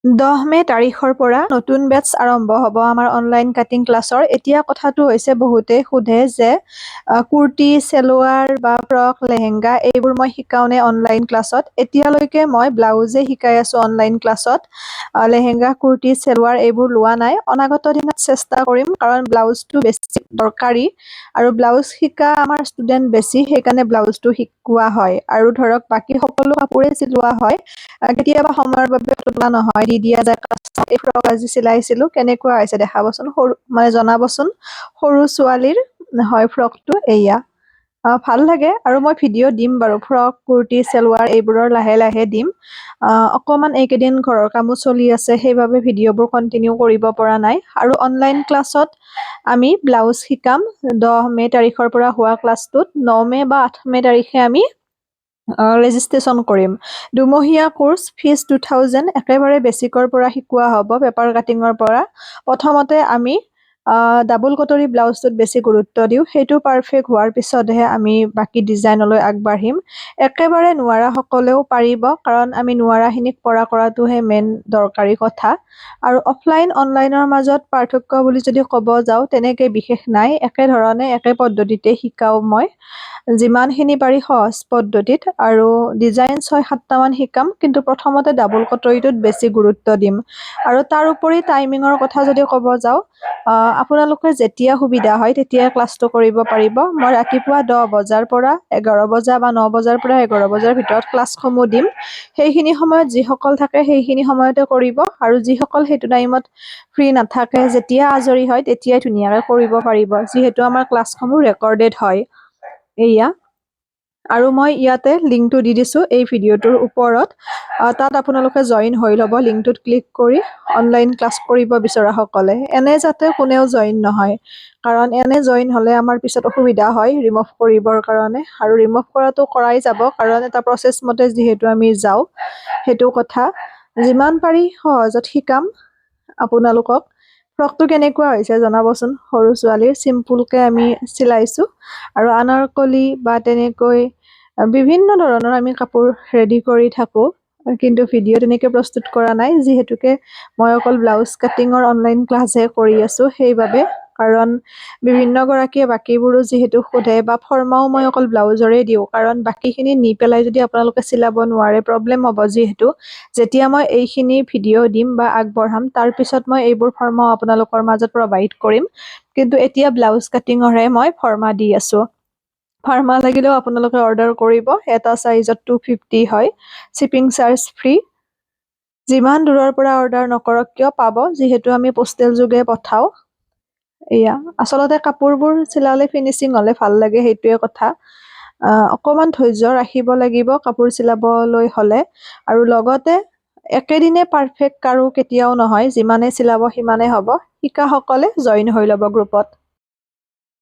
10 মে তাৰিখৰ পৰা নতুন বেটছ আৰম্ভ হ'ব আমাৰ অনলাইন কাটিং ক্লাছৰ। এতিয়া কথাটো হৈছে বহুতে সোধে যে কুৰ্তি, চেলোৱাৰ বা ফ্ৰক, লেহেংগা এইবোৰ মই শিকাওঁনে অনলাইন ক্লাছত। এতিয়ালৈকে মই ব্লাউজে শিকাই আছোঁ অনলাইন ক্লাছত। লেহেংগা, কুৰ্তি, চেলোৱাৰ এইবোৰ লোৱা নাই। অনাগত দিনত চেষ্টা কৰিম কাৰণ ব্লাউজটো বেছি দৰকাৰী আৰু ব্লাউজ শিকা আমাৰ ষ্টুডেণ্ট বেছি, সেইকাৰণে ব্লাউজটো শিকোৱা হয়। আৰু ধৰক বাকী সকলো কাপোৰে চিলোৱা হয়। কেতিয়াবা সময়ৰ বাবে তোলা নহয়, দি দিয়া যায়। এই ফ্ৰক আজি চিলাইছিলোঁ, কেনেকুৱা হৈছে দেখাবচোন, জনাবচোন। সৰু ছোৱালীৰ হয় ফ্ৰকটো এয়া। ভাল লাগে আৰু মই ভিডিঅ' দিম বাৰু, ফ্ৰক, কুৰ্তি, চেলোৱাৰ এইবোৰৰ লাহে লাহে দিম। অকণমান এইকেইদিন ঘৰৰ কামো চলি আছে, সেইবাবে ভিডিঅ'বোৰ কণ্টিনিউ কৰিব পৰা নাই। আৰু অনলাইন ক্লাছত আমি ব্লাউজ শিকাম 10 মে তাৰিখৰ পৰা হোৱা ক্লাছটোত। 9 মে বা 8 মে তাৰিখে আমি ৰেজিষ্ট্ৰেশ্যন কৰিম। দুমহীয়া কোৰ্চ, ফিজ 2000, একেবাৰে বেচিকৰ পৰা শিকোৱা হ'ব, পেপাৰ কাটিঙৰ পৰা। প্ৰথমতে আমি ডাবল কটৰী ব্লাউজটোত বেছি গুৰুত্ব দিওঁ। সেইটো পাৰফেক্ট হোৱাৰ পিছতহে আমি বাকী ডিজাইনলৈ আগবাঢ়িম। একেবাৰে নোৱাৰাসকলেও পাৰিব, কাৰণ আমি নোৱাৰাখিনিক পৰা কৰাটোহে মেইন দৰকাৰী কথা। আৰু অফলাইন অনলাইনৰ মাজত পাৰ্থক্য বুলি যদি ক'ব যাওঁ, তেনেকৈ বিশেষ নাই। একেধৰণে একে পদ্ধতিতে শিকাওঁ মই, যিমানখিনি পাৰি সহজ পদ্ধতিত। আৰু ডিজাইন 6-7টামান শিকাম, কিন্তু প্ৰথমতে ডাবল কটৰীটোত বেছি গুৰুত্ব দিম। আৰু তাৰ উপৰি টাইমিঙৰ কথা যদি ক'ব যাওঁ, আপোনালোকে যেতিয়া সুবিধা হয় তেতিয়াই ক্লাছটো কৰিব পাৰিব। মই ৰাতিপুৱা 10 বজাৰ পৰা 11 বজা বা 9 বজাৰ পৰা 11 বজাৰ ভিতৰত ক্লাছসমূহ দিম। সেইখিনি সময়ত যিসকল থাকে সেইখিনি সময়তে কৰিব, আৰু যিসকল সেইটো টাইমত ফ্ৰী নাথাকে, যেতিয়া আজৰি হয় তেতিয়াই ধুনীয়াকৈ কৰিব পাৰিব, যিহেতু আমাৰ ক্লাছসমূহ ৰেকৰ্ডেড হয়। এয়া। আৰু মই ইয়াতে লিংকটো দি দিছোঁ এই ভিডিঅ'টোৰ ওপৰত। তাত আপোনালোকে জইন হৈ ল'ব, লিংকটোত ক্লিক কৰি অনলাইন ক্লাছ কৰিব বিচৰাসকলে। এনে যাতে কোনেও জইন নহয়, কাৰণ এনে জইন হ'লে আমাৰ পিছত অসুবিধা হয় ৰিমুভ কৰিবৰ কাৰণে। আৰু ৰিমুভ কৰাটো কৰাই যাব, কাৰণ এটা প্ৰচেছ মতে যিহেতু আমি যাওঁ, সেইটো কথা। যিমান পাৰি সহজত শিকাম আপোনালোকক। ফ্ৰকটো কেনেকুৱা হৈছে জনাবচোন। সৰু ছোৱালীৰ চিম্পুলকৈ আমি চিলাইছোঁ, আৰু আনাৰকলি বা তেনেকৈ বিভিন্ন ধৰণৰ আমি কাপোৰ ৰেডি কৰি থাকোঁ, কিন্তু ভিডিঅ' তেনেকৈ প্ৰস্তুত কৰা নাই, যিহেতুকে মই অকল ব্লাউজ কাটিঙৰ অনলাইন ক্লাছহে কৰি আছোঁ। সেইবাবে, কাৰণ বিভিন্নগৰাকীয়ে বাকীবোৰো যিহেতু সোধে, বা ফৰ্মাও মই অকল ব্লাউজৰে দিওঁ, কাৰণ বাকীখিনি নি পেলাই যদি আপোনালোকে চিলাব নোৱাৰে প্ৰব্লেম হ'ব। যিহেতু যেতিয়া মই এইখিনি ভিডিঅ' দিম বা আগবঢ়াম, তাৰপিছত মই এইবোৰ ফৰ্মাও আপোনালোকৰ মাজত প্ৰভাইড কৰিম, কিন্তু এতিয়া ব্লাউজ কাটিঙৰহে মই ফৰ্মা দি আছোঁ। ফাৰ্মা লাগিলেও আপোনালোকে অৰ্ডাৰ কৰিব, এটা চাইজত 250 হয়, শ্বিপিং চাৰ্জ ফ্ৰী। যিমান দূৰৰ পৰা অৰ্ডাৰ নকৰক কিয় পাব, যিহেতু আমি পোষ্টেল যোগে পঠাওঁ। এয়া, আচলতে কাপোৰবোৰ চিলালে ফিনিচিং হ'লে ভাল লাগে, সেইটোৱে কথা। অকণমান ধৈৰ্য ৰাখিব লাগিব কাপোৰ চিলাবলৈ হ'লে। আৰু লগতে একেদিনে পাৰফেক্ট কাৰো কেতিয়াও নহয়, যিমানে চিলাব সিমানে হ'ব। শিকাসকলে জইন হৈ ল'ব গ্ৰুপত।